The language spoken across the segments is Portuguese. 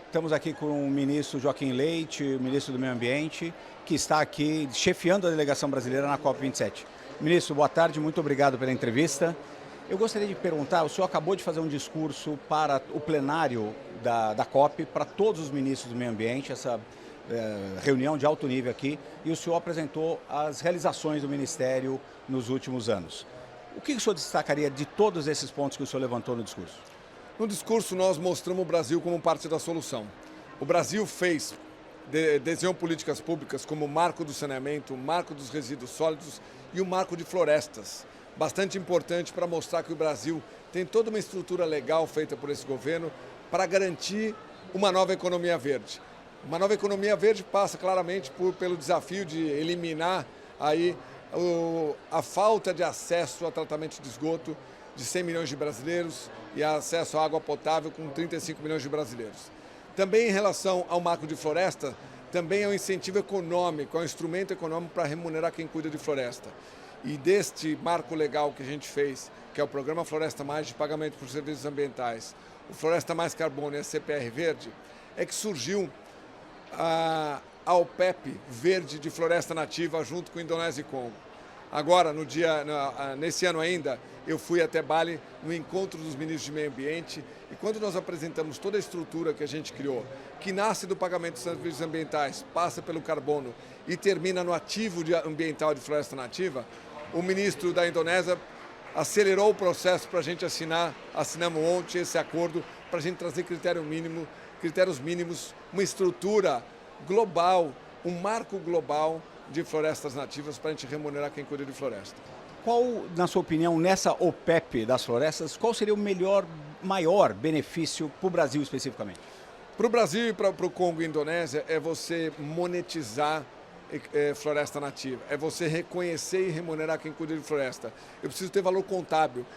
Estamos aqui com o ministro Joaquim Leite, o ministro do Meio Ambiente, que está aqui chefiando a delegação brasileira na COP27. Ministro, boa tarde, muito obrigado pela entrevista. Eu gostaria de perguntar, o senhor acabou de fazer um discurso para o plenário da COP, para todos os ministros do Meio Ambiente, essa reunião de alto nível aqui, e o senhor apresentou as realizações do Ministério nos últimos anos. O que o senhor destacaria de todos esses pontos que o senhor levantou no discurso? No discurso, nós mostramos o Brasil como parte da solução. O Brasil desenhou políticas públicas como o marco do saneamento, o marco dos resíduos sólidos e o marco de florestas. Bastante importante para mostrar que o Brasil tem toda uma estrutura legal feita por esse governo para garantir uma nova economia verde. Uma nova economia verde passa claramente pelo desafio de eliminar aí a falta de acesso a tratamento de esgoto de 100 milhões de brasileiros e acesso à água potável com 35 milhões de brasileiros. Também em relação ao marco de floresta, também é um incentivo econômico, é um instrumento econômico para remunerar quem cuida de floresta. E deste marco legal que a gente fez, que é o Programa Floresta Mais de pagamento por serviços ambientais, o Floresta Mais Carbono e a CPR Verde, é que surgiu a OPEP Verde de Floresta Nativa junto com a Indonésia e Congo. Agora, nesse ano ainda, eu fui até Bali no encontro dos ministros de meio ambiente e quando nós apresentamos toda a estrutura que a gente criou, que nasce do pagamento de serviços ambientais, passa pelo carbono e termina no ativo ambiental de floresta nativa, o ministro da Indonésia acelerou o processo para a gente assinar, assinamos ontem esse acordo para a gente trazer critérios mínimos, uma estrutura global, um marco global de florestas nativas para a gente remunerar quem cuida de floresta. Qual, na sua opinião, nessa OPEP das florestas, qual seria o maior benefício para o Brasil especificamente? Para o Brasil e para o Congo e Indonésia é você monetizar floresta nativa, é você reconhecer e remunerar quem cuida de floresta. Eu preciso ter valor contábil,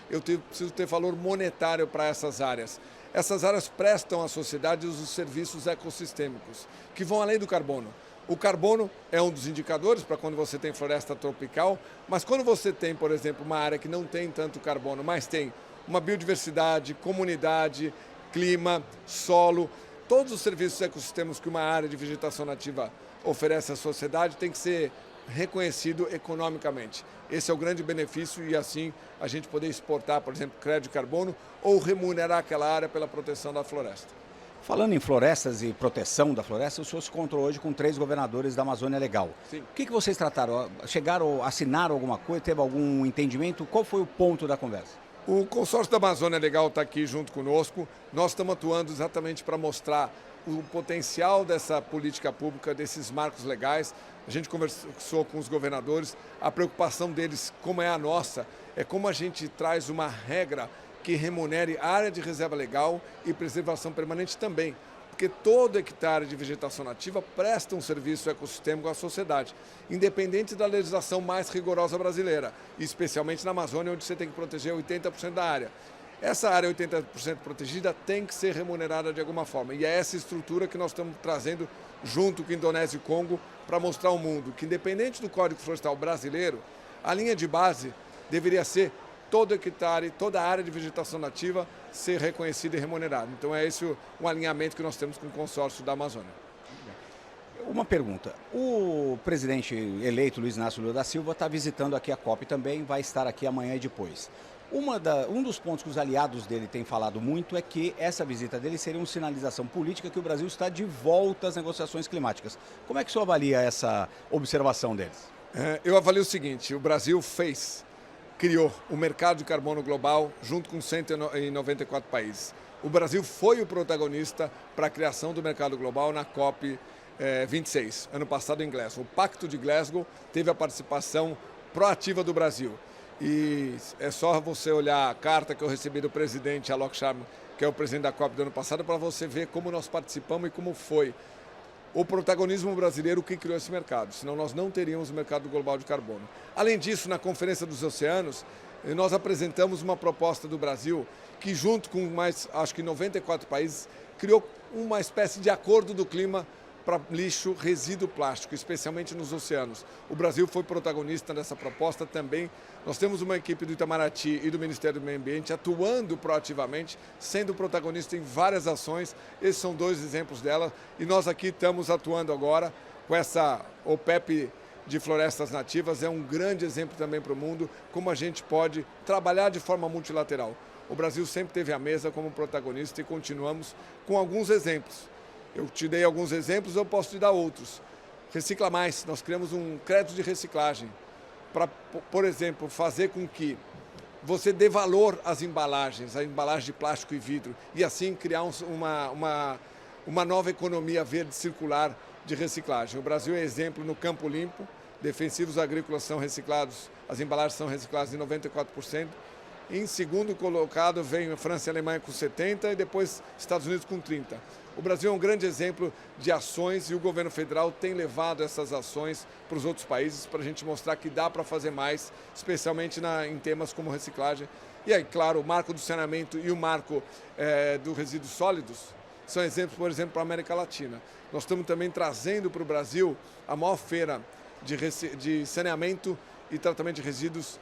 preciso ter valor monetário para essas áreas. Essas áreas prestam à sociedade os serviços ecossistêmicos, que vão além do carbono. O carbono é um dos indicadores para quando você tem floresta tropical, mas quando você tem, por exemplo, uma área que não tem tanto carbono, mas tem uma biodiversidade, comunidade, clima, solo, todos os serviços ecossistêmicos que uma área de vegetação nativa oferece à sociedade tem que ser reconhecido economicamente. Esse é o grande benefício e assim a gente poder exportar, por exemplo, crédito de carbono ou remunerar aquela área pela proteção da floresta. Falando em florestas e proteção da floresta, o senhor se encontrou hoje com 3 governadores da Amazônia Legal. Sim. O que vocês trataram? Chegaram, assinaram alguma coisa? Teve algum entendimento? Qual foi o ponto da conversa? O consórcio da Amazônia Legal está aqui junto conosco. Nós estamos atuando exatamente para mostrar o potencial dessa política pública, desses marcos legais. A gente conversou com os governadores, a preocupação deles, como é a nossa, é como a gente traz uma regra que remunere a área de reserva legal e preservação permanente também, porque todo hectare de vegetação nativa presta um serviço ecossistêmico à sociedade, independente da legislação mais rigorosa brasileira, especialmente na Amazônia, onde você tem que proteger 80% da área. Essa área 80% protegida tem que ser remunerada de alguma forma, e é essa estrutura que nós estamos trazendo junto com a Indonésia e Congo para mostrar ao mundo que, independente do Código Florestal brasileiro, a linha de base deveria ser todo hectare, toda a área de vegetação nativa ser reconhecida e remunerada. Então é esse o alinhamento que nós temos com o consórcio da Amazônia. Uma pergunta, o presidente eleito Luiz Inácio Lula da Silva está visitando aqui a COP também, vai estar aqui amanhã e depois. Um dos pontos que os aliados dele têm falado muito é que essa visita dele seria uma sinalização política que o Brasil está de volta às negociações climáticas. Como é que o senhor avalia essa observação deles? Eu avalio o seguinte, o Brasil criou o mercado de carbono global junto com 194 países. O Brasil foi o protagonista para a criação do mercado global na COP 26, ano passado em Glasgow. O Pacto de Glasgow teve a participação proativa do Brasil. E é só você olhar a carta que eu recebi do presidente Alok Sharma, que é o presidente da COP do ano passado, para você ver como nós participamos e como foi o protagonismo brasileiro que criou esse mercado, senão nós não teríamos o mercado global de carbono. Além disso, na Conferência dos Oceanos, nós apresentamos uma proposta do Brasil que, junto com mais, acho que 94 países, criou uma espécie de acordo do clima para lixo, resíduo plástico, especialmente nos oceanos. O Brasil foi protagonista dessa proposta também. Nós temos uma equipe do Itamaraty e do Ministério do Meio Ambiente atuando proativamente, sendo protagonista em várias ações. Esses são 2 exemplos dela. E nós aqui estamos atuando agora com essa OPEP de florestas nativas. É um grande exemplo também para o mundo, como a gente pode trabalhar de forma multilateral. O Brasil sempre teve a mesa como protagonista e continuamos com alguns exemplos. Eu te dei alguns exemplos, eu posso te dar outros. Recicla Mais, nós criamos um crédito de reciclagem para, por exemplo, fazer com que você dê valor às embalagens, a embalagem de plástico e vidro, e assim criar uma nova economia verde circular de reciclagem. O Brasil é exemplo no Campo Limpo, defensivos agrícolas são reciclados, as embalagens são recicladas em 94%. Em segundo colocado vem a França e a Alemanha com 70% e depois Estados Unidos com 30%. O Brasil é um grande exemplo de ações e o governo federal tem levado essas ações para os outros países para a gente mostrar que dá para fazer mais, especialmente em temas como reciclagem. E aí, claro, o marco do saneamento e o marco dos resíduos sólidos são exemplos, por exemplo, para a América Latina. Nós estamos também trazendo para o Brasil a maior feira de saneamento e tratamento de resíduos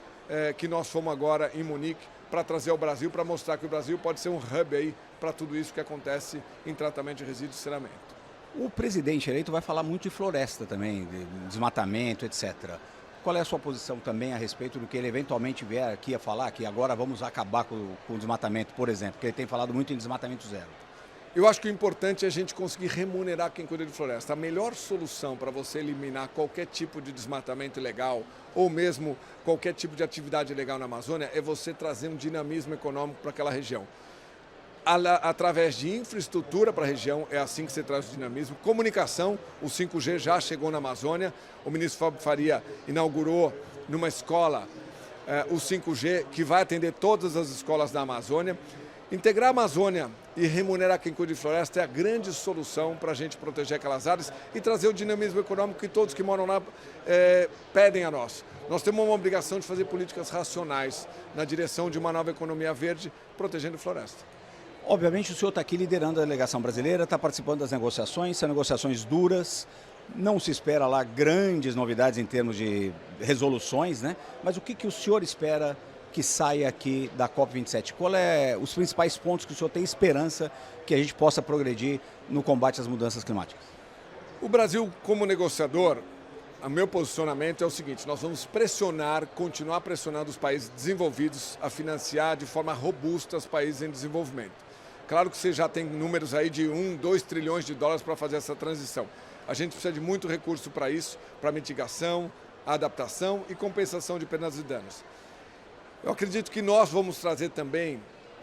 que nós fomos agora em Munique para trazer ao Brasil, para mostrar que o Brasil pode ser um hub aí para tudo isso que acontece em tratamento de resíduos e saneamento. O presidente eleito vai falar muito de floresta também, de desmatamento, etc. Qual é a sua posição também a respeito do que ele eventualmente vier aqui a falar, que agora vamos acabar com o desmatamento, por exemplo, porque ele tem falado muito em desmatamento zero? Eu acho que o importante é a gente conseguir remunerar quem cuida de floresta. A melhor solução para você eliminar qualquer tipo de desmatamento ilegal ou mesmo qualquer tipo de atividade ilegal na Amazônia é você trazer um dinamismo econômico para aquela região. Através de infraestrutura para a região, é assim que você traz o dinamismo. Comunicação, o 5G já chegou na Amazônia, o ministro Fábio Faria inaugurou numa escola o 5G, que vai atender todas as escolas da Amazônia. Integrar a Amazônia e remunerar quem cuida de floresta é a grande solução para a gente proteger aquelas áreas e trazer o dinamismo econômico que todos que moram lá pedem a nós. Nós temos uma obrigação de fazer políticas racionais na direção de uma nova economia verde, protegendo a floresta. Obviamente o senhor está aqui liderando a delegação brasileira, está participando das negociações, são negociações duras, não se espera lá grandes novidades em termos de resoluções, né? Mas o que o senhor espera que saia aqui da COP27? Qual é os principais pontos que o senhor tem esperança que a gente possa progredir no combate às mudanças climáticas? O Brasil, como negociador, o meu posicionamento é o seguinte: nós vamos continuar pressionando os países desenvolvidos a financiar de forma robusta os países em desenvolvimento. Claro que você já tem números aí de 2 trilhões de dólares para fazer essa transição. A gente precisa de muito recurso para isso, para mitigação, adaptação e compensação de perdas e danos. Eu acredito que nós vamos trazer também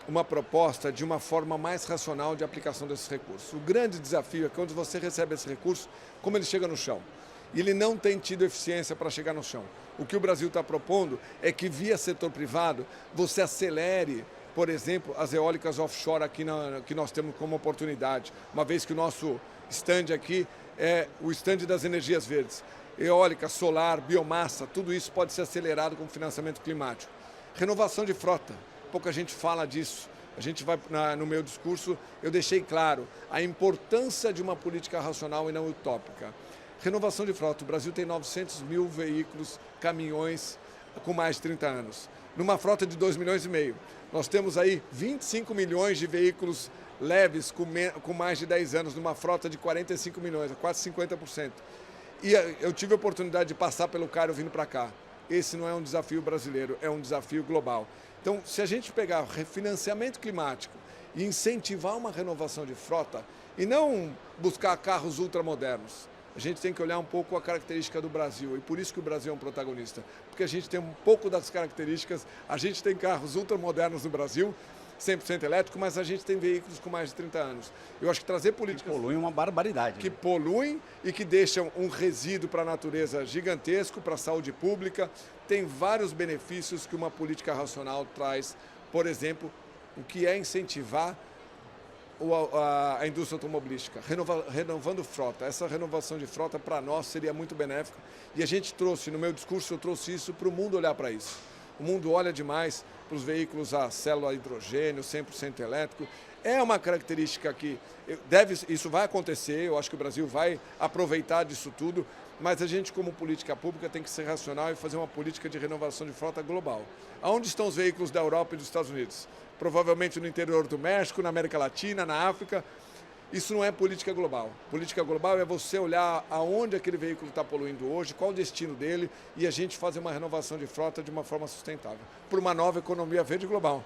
uma proposta de uma forma mais racional de aplicação desses recursos. O grande desafio é que quando você recebe esse recurso, como ele chega no chão. E ele não tem tido eficiência para chegar no chão. O que o Brasil está propondo é que via setor privado você acelere, por exemplo, as eólicas offshore aqui que nós temos como oportunidade, uma vez que o nosso stand aqui é o stand das energias verdes. Eólica, solar, biomassa, tudo isso pode ser acelerado com financiamento climático. Renovação de frota, pouca gente fala disso. A gente vai, no meu discurso, eu deixei claro a importância de uma política racional e não utópica. Renovação de frota, o Brasil tem 900 mil veículos, caminhões com mais de 30 anos. Numa frota de 2,5 milhões, nós temos aí 25 milhões de veículos leves com mais de 10 anos, numa frota de 45 milhões, quase 50%. E eu tive a oportunidade de passar pelo Cairo vindo para cá. Esse não é um desafio brasileiro, é um desafio global. Então, se a gente pegar refinanciamento climático e incentivar uma renovação de frota e não buscar carros ultramodernos, a gente tem que olhar um pouco a característica do Brasil e por isso que o Brasil é um protagonista. Porque a gente tem um pouco das características, a gente tem carros ultramodernos no Brasil, 100% elétrico, mas a gente tem veículos com mais de 30 anos. Eu acho que trazer políticas... Que poluem uma barbaridade. Que poluem e que deixam um resíduo para a natureza gigantesco, para a saúde pública. Tem vários benefícios que uma política racional traz. Por exemplo, o que é incentivar a indústria automobilística, renovando frota. Essa renovação de frota, para nós, seria muito benéfica. E a gente trouxe, no meu discurso, eu trouxe isso para o mundo olhar para isso. O mundo olha demais para os veículos a célula hidrogênio, 100% elétrico. É uma característica que isso vai acontecer, eu acho que o Brasil vai aproveitar disso tudo, mas a gente, como política pública, tem que ser racional e fazer uma política de renovação de frota global. Aonde estão os veículos da Europa e dos Estados Unidos? Provavelmente no interior do México, na América Latina, na África. Isso não é política global. Política global é você olhar aonde aquele veículo está poluindo hoje, qual o destino dele, e a gente fazer uma renovação de frota de uma forma sustentável, por uma nova economia verde global.